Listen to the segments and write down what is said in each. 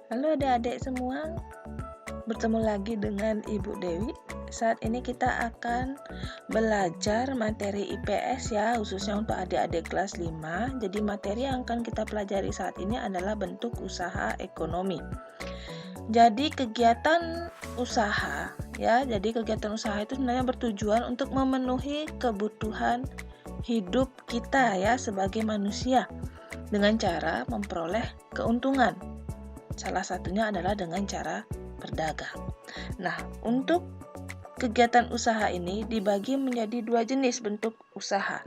Halo adik-adik semua, bertemu lagi dengan Ibu Dewi. Saat ini kita akan belajar materi IPS ya, khususnya untuk adik-adik kelas 5. Jadi materi yang akan kita pelajari saat ini adalah bentuk usaha ekonomi. Jadi kegiatan usaha ya, jadi kegiatan usaha itu sebenarnya bertujuan untuk memenuhi kebutuhan hidup kita ya sebagai manusia dengan cara memperoleh keuntungan. Salah satunya adalah dengan cara berdagang. Nah, untuk kegiatan usaha ini dibagi menjadi dua jenis bentuk usaha.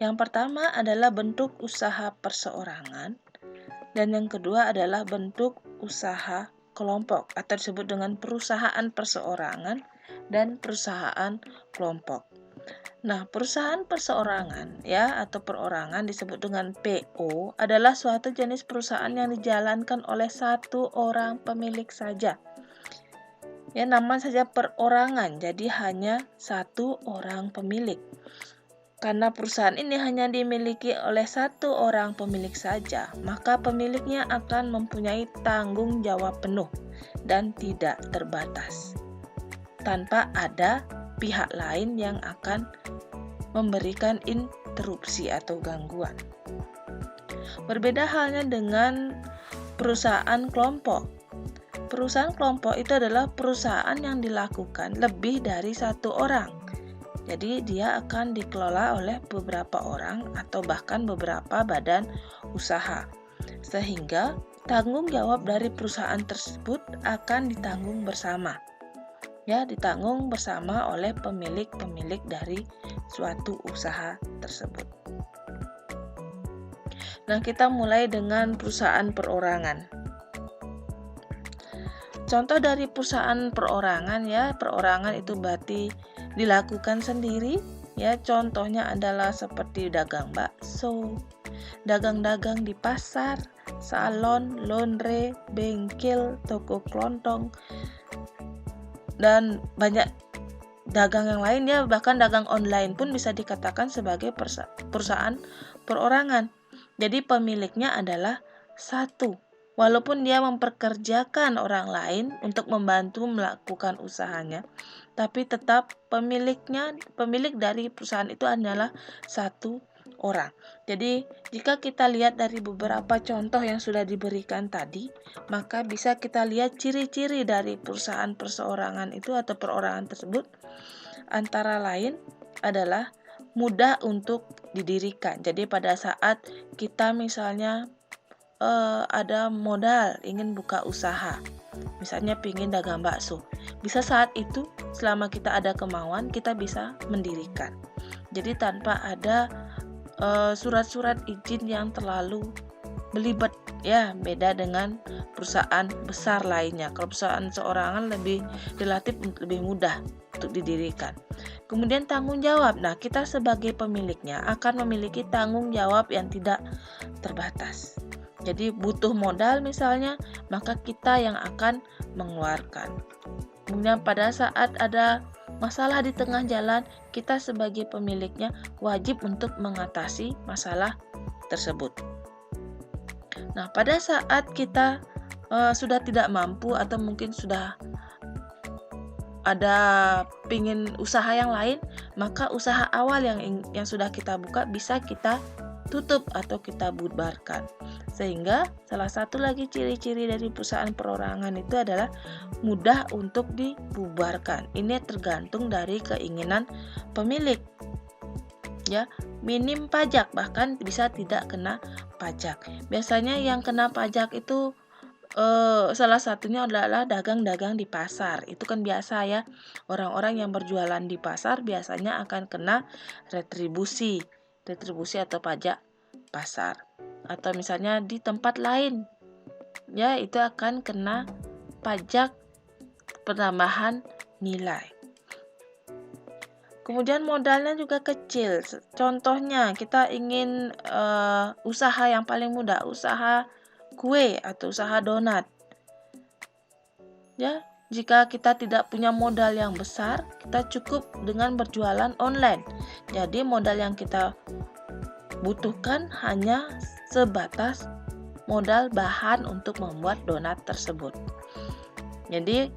Yang pertama adalah bentuk usaha perseorangan dan yang kedua adalah bentuk usaha kelompok atau disebut dengan perusahaan perseorangan dan perusahaan kelompok. Nah, perusahaan perseorangan ya atau perorangan disebut dengan PO adalah suatu jenis perusahaan yang dijalankan oleh satu orang pemilik saja. Ya, nama saja perorangan, jadi hanya satu orang pemilik. Karena perusahaan ini hanya dimiliki oleh satu orang pemilik saja, maka pemiliknya akan mempunyai tanggung jawab penuh dan tidak terbatas. Tanpa ada pihak lain yang akan memberikan interupsi atau gangguan. Berbeda halnya dengan perusahaan kelompok. Perusahaan kelompok itu adalah perusahaan yang dilakukan lebih dari satu orang. Jadi dia akan dikelola oleh beberapa orang atau bahkan beberapa badan usaha. Sehingga tanggung jawab dari perusahaan tersebut akan ditanggung bersama. Ya, ditanggung bersama oleh pemilik-pemilik dari suatu usaha tersebut. Nah, kita mulai dengan perusahaan perorangan. Contoh dari perusahaan perorangan ya, perorangan itu berarti dilakukan sendiri ya. Contohnya adalah seperti dagang bakso, dagang-dagang di pasar, salon, laundry, bengkel, toko kelontong, dan banyak dagang yang lain ya, bahkan dagang online pun bisa dikatakan sebagai perusahaan perorangan. Jadi pemiliknya adalah satu, walaupun dia mempekerjakan orang lain untuk membantu melakukan usahanya, tapi tetap pemilik dari perusahaan itu adalah satu orang. Jadi jika kita lihat dari beberapa contoh yang sudah diberikan tadi, maka bisa kita lihat ciri-ciri dari perusahaan perseorangan itu atau perorangan tersebut, antara lain adalah mudah untuk didirikan. Jadi pada saat kita misalnya ada modal ingin buka usaha, misalnya ingin dagang bakso, bisa saat itu selama kita ada kemauan kita bisa mendirikan. Jadi tanpa ada surat-surat izin yang terlalu belibet ya, beda dengan perusahaan besar lainnya. Kalau perusahaan seorangan relatif lebih mudah untuk didirikan. Kemudian tanggung jawab. Nah, kita sebagai pemiliknya akan memiliki tanggung jawab yang tidak terbatas. Jadi butuh modal misalnya, maka kita yang akan mengeluarkan. Kemudian pada saat ada masalah di tengah jalan, kita sebagai pemiliknya wajib untuk mengatasi masalah tersebut. Nah, pada saat kita sudah tidak mampu atau mungkin sudah ada pingin usaha yang lain, maka usaha awal yang sudah kita buka bisa kita tutup atau kita bubarkan. Sehingga salah satu lagi ciri-ciri dari perusahaan perorangan itu adalah mudah untuk dibubarkan. Ini tergantung dari keinginan pemilik. Ya, minim pajak, bahkan bisa tidak kena pajak. Biasanya yang kena pajak itu salah satunya adalah dagang-dagang di pasar. Itu kan biasa ya. Orang-orang yang berjualan di pasar biasanya akan kena retribusi atau pajak pasar. Atau misalnya di tempat lain, ya itu akan kena pajak penambahan nilai. Kemudian modalnya juga kecil. Contohnya kita ingin usaha yang paling mudah, usaha kue atau usaha donat. Ya, jika kita tidak punya modal yang besar, kita cukup dengan berjualan online. Jadi modal yang kita butuhkan hanya sebatas modal bahan untuk membuat donat tersebut. Jadi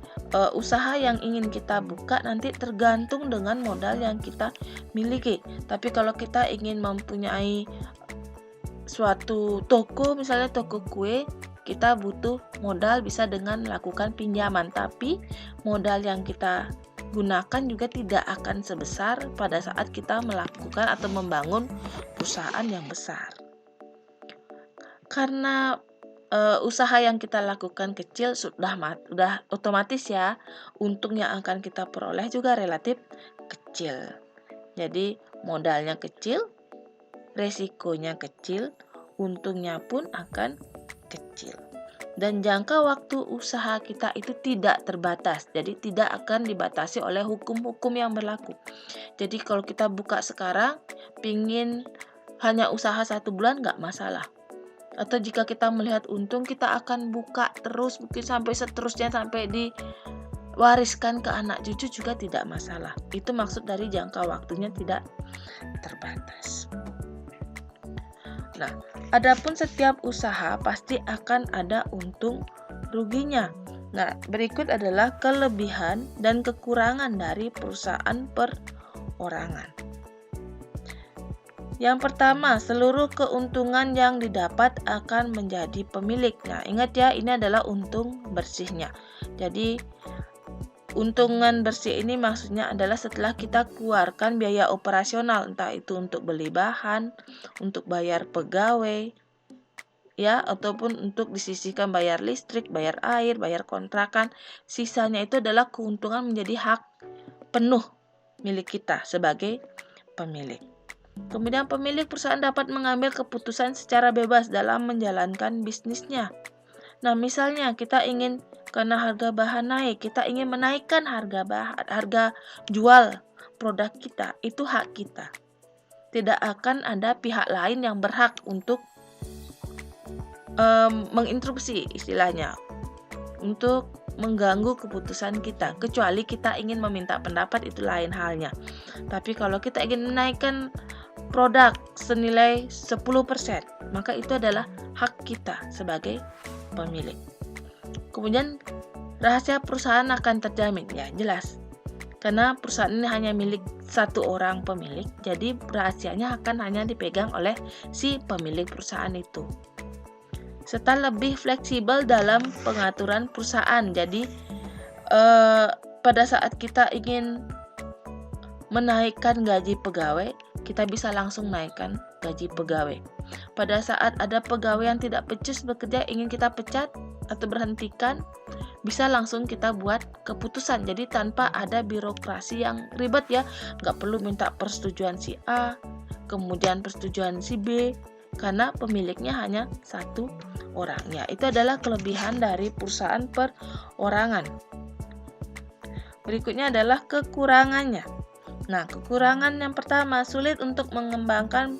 usaha yang ingin kita buka nanti tergantung dengan modal yang kita miliki. Tapi kalau kita ingin mempunyai suatu toko, misalnya toko kue, kita butuh modal bisa dengan melakukan pinjaman. Tapi modal yang kita gunakan juga tidak akan sebesar pada saat kita melakukan atau membangun perusahaan yang besar. Karena usaha yang kita lakukan kecil sudah otomatis ya, untung yang akan kita peroleh juga relatif kecil. Jadi modalnya kecil, resikonya kecil, untungnya pun akan kecil. Dan jangka waktu usaha kita itu tidak terbatas, jadi tidak akan dibatasi oleh hukum-hukum yang berlaku. Jadi kalau kita buka sekarang, pingin hanya usaha 1 bulan nggak masalah. Atau jika kita melihat untung, kita akan buka terus mungkin sampai seterusnya, sampai diwariskan ke anak cucu juga tidak masalah. Itu maksud dari jangka waktunya tidak terbatas. Nah, adapun setiap usaha pasti akan ada untung ruginya. Nah, berikut adalah kelebihan dan kekurangan dari perusahaan perorangan. Yang pertama, seluruh keuntungan yang didapat akan menjadi pemilik. Nah, ingat ya, ini adalah untung bersihnya. Jadi, untungan bersih ini maksudnya adalah setelah kita keluarkan biaya operasional, entah itu untuk beli bahan, untuk bayar pegawai, ya, ataupun untuk disisihkan bayar listrik, bayar air, bayar kontrakan. Sisanya itu adalah keuntungan menjadi hak penuh milik kita sebagai pemilik. Kemudian pemilik perusahaan dapat mengambil keputusan secara bebas dalam menjalankan bisnisnya. Nah, misalnya kita ingin, karena harga bahan naik, kita ingin menaikkan harga jual produk kita, itu hak kita. Tidak akan ada pihak lain yang berhak untuk menginterupsi istilahnya, untuk mengganggu keputusan kita, kecuali kita ingin meminta pendapat, itu lain halnya. Tapi kalau kita ingin menaikkan produk senilai 10%, maka itu adalah hak kita sebagai pemilik. Kemudian rahasia perusahaan akan terjamin, ya jelas. Karena perusahaan ini hanya milik satu orang pemilik, jadi rahasianya akan hanya dipegang oleh si pemilik perusahaan itu. Serta lebih fleksibel dalam pengaturan perusahaan. Jadi pada saat kita ingin menaikkan gaji pegawai, kita bisa langsung naikkan gaji pegawai. Pada saat ada pegawai yang tidak becus bekerja, ingin kita pecat atau berhentikan, bisa langsung kita buat keputusan. Jadi tanpa ada birokrasi yang ribet ya, nggak perlu minta persetujuan si A, kemudian persetujuan si B, karena pemiliknya hanya satu orang. Ya, itu adalah kelebihan dari perusahaan perorangan. Berikutnya adalah kekurangannya. Nah, kekurangan yang pertama, sulit untuk mengembangkan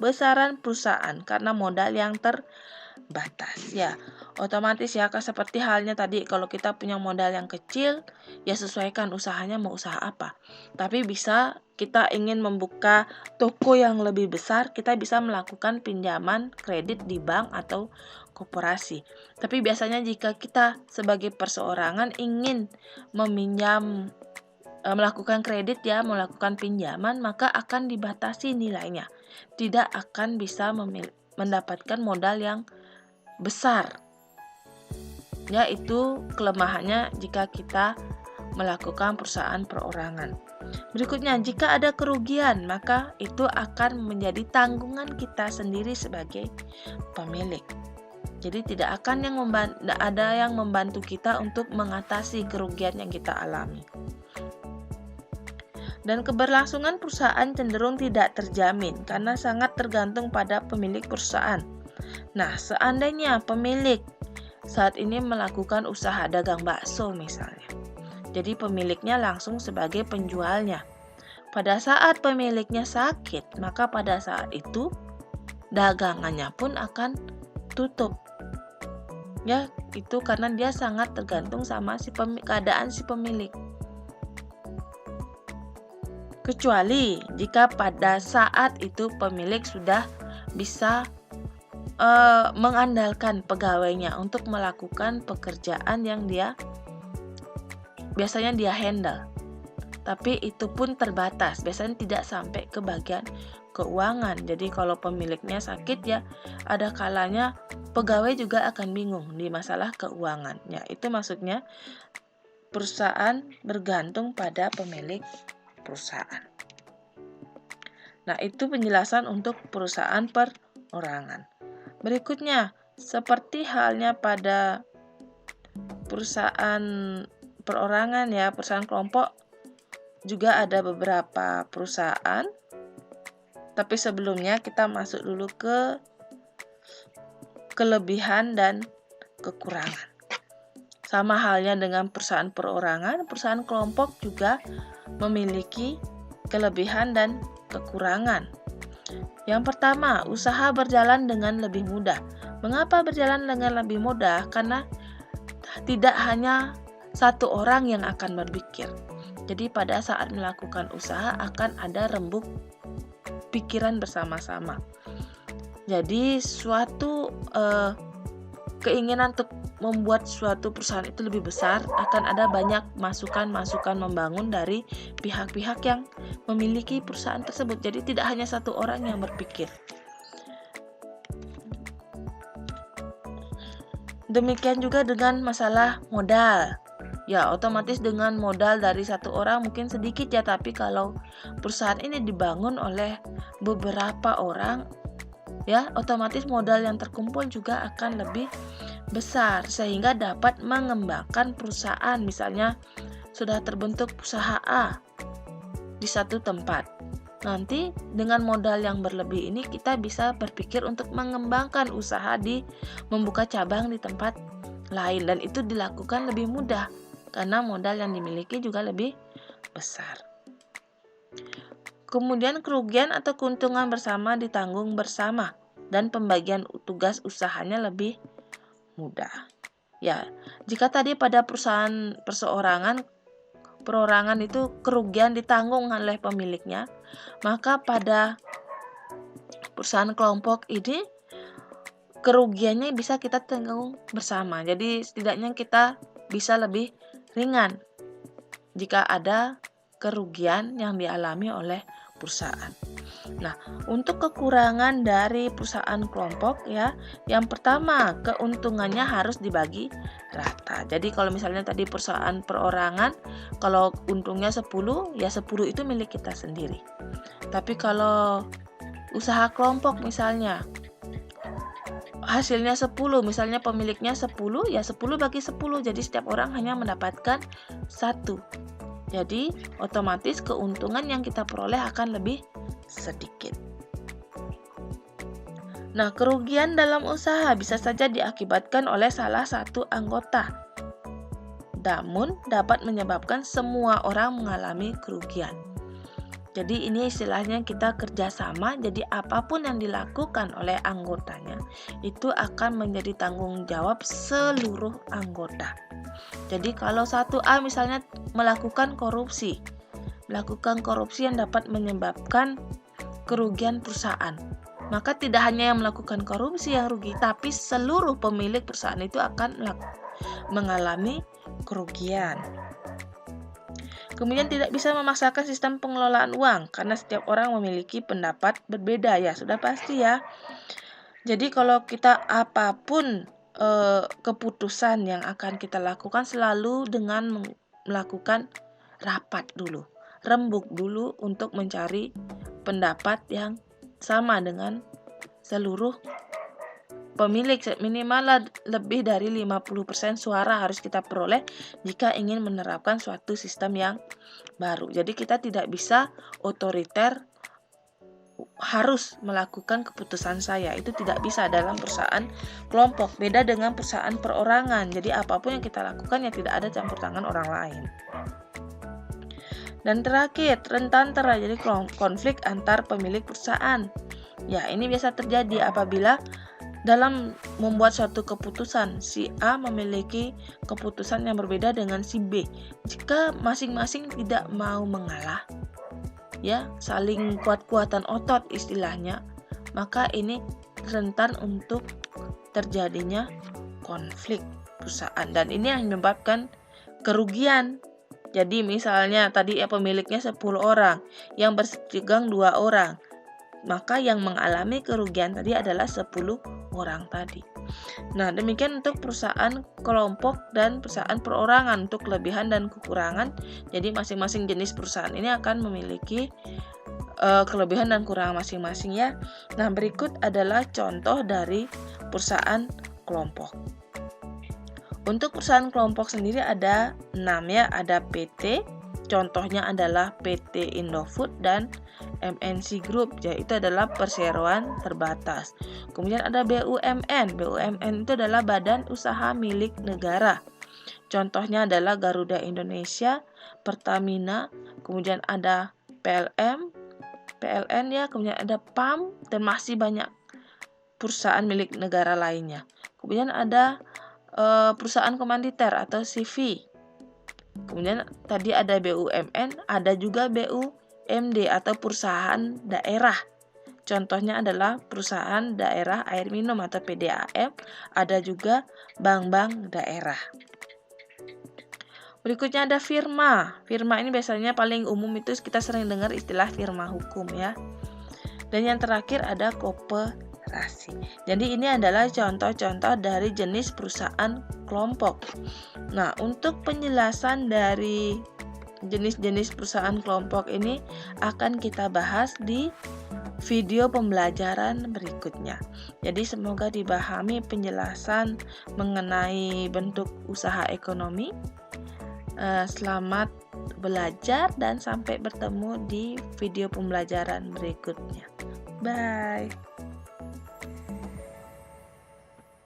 besaran perusahaan karena modal yang terbatas. Ya, otomatis ya, seperti halnya tadi, kalau kita punya modal yang kecil, ya sesuaikan usahanya mau usaha apa. Tapi bisa kita ingin membuka toko yang lebih besar, kita bisa melakukan pinjaman kredit di bank atau koperasi. Tapi biasanya jika kita sebagai perseorangan ingin melakukan kredit ya, melakukan pinjaman, maka akan dibatasi nilainya. Tidak akan bisa mendapatkan modal yang besar. Ya, itu kelemahannya jika kita melakukan perusahaan perorangan. Berikutnya, jika ada kerugian, maka itu akan menjadi tanggungan kita sendiri sebagai pemilik. Jadi tidak akan ada yang membantu kita untuk mengatasi kerugian yang kita alami. Dan keberlangsungan perusahaan cenderung tidak terjamin karena sangat tergantung pada pemilik perusahaan. Nah, seandainya pemilik saat ini melakukan usaha dagang bakso misalnya, jadi pemiliknya langsung sebagai penjualnya. Pada saat pemiliknya sakit, maka pada saat itu dagangannya pun akan tutup. Ya, itu karena dia sangat tergantung sama keadaan si pemilik. Kecuali jika pada saat itu pemilik sudah bisa mengandalkan pegawainya untuk melakukan pekerjaan yang biasanya dia handle. Tapi itu pun terbatas, biasanya tidak sampai ke bagian keuangan. Jadi kalau pemiliknya sakit ya ada kalanya pegawai juga akan bingung di masalah keuangan. Ya, itu maksudnya perusahaan bergantung pada pemilik perusahaan. Nah, itu penjelasan untuk perusahaan perorangan. Berikutnya, seperti halnya pada perusahaan perorangan ya, perusahaan kelompok juga ada beberapa perusahaan. Tapi sebelumnya kita masuk dulu ke kelebihan dan kekurangan. Sama halnya dengan perusahaan perorangan, perusahaan kelompok juga memiliki kelebihan dan kekurangan. Yang pertama, usaha berjalan dengan lebih mudah. Mengapa berjalan dengan lebih mudah? Karena tidak hanya satu orang yang akan berpikir. Jadi pada saat melakukan usaha akan ada rembuk pikiran bersama-sama. Jadi suatu keinginan untuk membuat suatu perusahaan itu lebih besar akan ada banyak masukan-masukan membangun dari pihak-pihak yang memiliki perusahaan tersebut. Jadi tidak hanya satu orang yang berpikir. Demikian juga dengan masalah modal. Ya, otomatis dengan modal dari satu orang mungkin sedikit ya, tapi kalau perusahaan ini dibangun oleh beberapa orang, ya otomatis modal yang terkumpul juga akan lebih besar sehingga dapat mengembangkan perusahaan. Misalnya sudah terbentuk usaha A di satu tempat. Nanti dengan modal yang berlebih ini kita bisa berpikir untuk mengembangkan usaha membuka cabang di tempat lain, dan itu dilakukan lebih mudah karena modal yang dimiliki juga lebih besar. Kemudian kerugian atau keuntungan bersama ditanggung bersama dan pembagian tugas usahanya lebih mudah. Ya, jika tadi pada perusahaan perorangan itu kerugian ditanggung oleh pemiliknya, maka pada perusahaan kelompok ini kerugiannya bisa kita tanggung bersama. Jadi setidaknya kita bisa lebih ringan jika ada kerugian yang dialami oleh perusahaan. Nah, untuk kekurangan dari perusahaan kelompok ya, yang pertama keuntungannya harus dibagi rata. Jadi kalau misalnya tadi perusahaan perorangan, kalau untungnya 10, ya 10 itu milik kita sendiri. Tapi kalau usaha kelompok misalnya hasilnya 10, misalnya pemiliknya 10, ya 10 bagi 10, jadi setiap orang hanya mendapatkan 1. Jadi otomatis keuntungan yang kita peroleh akan lebih sedikit. Nah, kerugian dalam usaha bisa saja diakibatkan oleh salah satu anggota, namun dapat menyebabkan semua orang mengalami kerugian. Jadi ini istilahnya kita kerjasama, jadi apapun yang dilakukan oleh anggotanya itu akan menjadi tanggung jawab seluruh anggota. Jadi kalau 1A misalnya melakukan korupsi yang dapat menyebabkan kerugian perusahaan, maka tidak hanya yang melakukan korupsi yang rugi, tapi seluruh pemilik perusahaan itu akan mengalami kerugian. Kemudian tidak bisa memaksakan sistem pengelolaan uang karena setiap orang memiliki pendapat berbeda, ya sudah pasti ya. Jadi kalau kita apapun keputusan yang akan kita lakukan selalu dengan melakukan rapat dulu, rembuk dulu untuk mencari pendapat yang sama dengan seluruh pemilik. Minimal lebih dari 50% suara harus kita peroleh jika ingin menerapkan suatu sistem yang baru. Jadi kita tidak bisa otoriter harus melakukan keputusan saya. Itu tidak bisa dalam perusahaan kelompok. Beda dengan perusahaan perorangan. Jadi apapun yang kita lakukan ya tidak ada campur tangan orang lain. Dan terakhir, rentan terjadi konflik antar pemilik perusahaan. Ya, ini biasa terjadi apabila dalam membuat suatu keputusan, si A memiliki keputusan yang berbeda dengan si B. Jika masing-masing tidak mau mengalah, ya saling kuat-kuatan otot istilahnya, maka ini rentan untuk terjadinya konflik perusahaan, dan ini yang menyebabkan kerugian. Jadi misalnya tadi pemiliknya 10 orang, yang berpegang 2 orang, maka yang mengalami kerugian tadi adalah 10 orang tadi. Nah, demikian untuk perusahaan kelompok dan perusahaan perorangan untuk kelebihan dan kekurangan. Jadi masing-masing jenis perusahaan ini akan memiliki kelebihan dan kekurangan masing-masing ya. Nah, berikut adalah contoh dari perusahaan kelompok. Untuk perusahaan kelompok sendiri ada 6 ya, ada PT, contohnya adalah PT Indofood dan MNC Group, yaitu adalah perseroan terbatas. Kemudian ada BUMN. BUMN itu adalah badan usaha milik negara. Contohnya adalah Garuda Indonesia, Pertamina, kemudian ada PLN ya, kemudian ada PAM, dan masih banyak perusahaan milik negara lainnya. Kemudian ada perusahaan komanditer atau CV. Kemudian tadi ada BUMN, ada juga BUMD atau perusahaan daerah. Contohnya adalah perusahaan daerah air minum atau PDAM, ada juga bank-bank daerah. Berikutnya ada firma. Firma ini biasanya paling umum itu kita sering dengar istilah firma hukum ya. Dan yang terakhir ada koperasi. Jadi ini adalah contoh-contoh dari jenis perusahaan kelompok. Nah, untuk penjelasan dari jenis-jenis perusahaan kelompok ini akan kita bahas di video pembelajaran berikutnya. Jadi semoga dipahami penjelasan mengenai bentuk usaha ekonomi. Selamat belajar dan sampai bertemu di video pembelajaran berikutnya. Bye.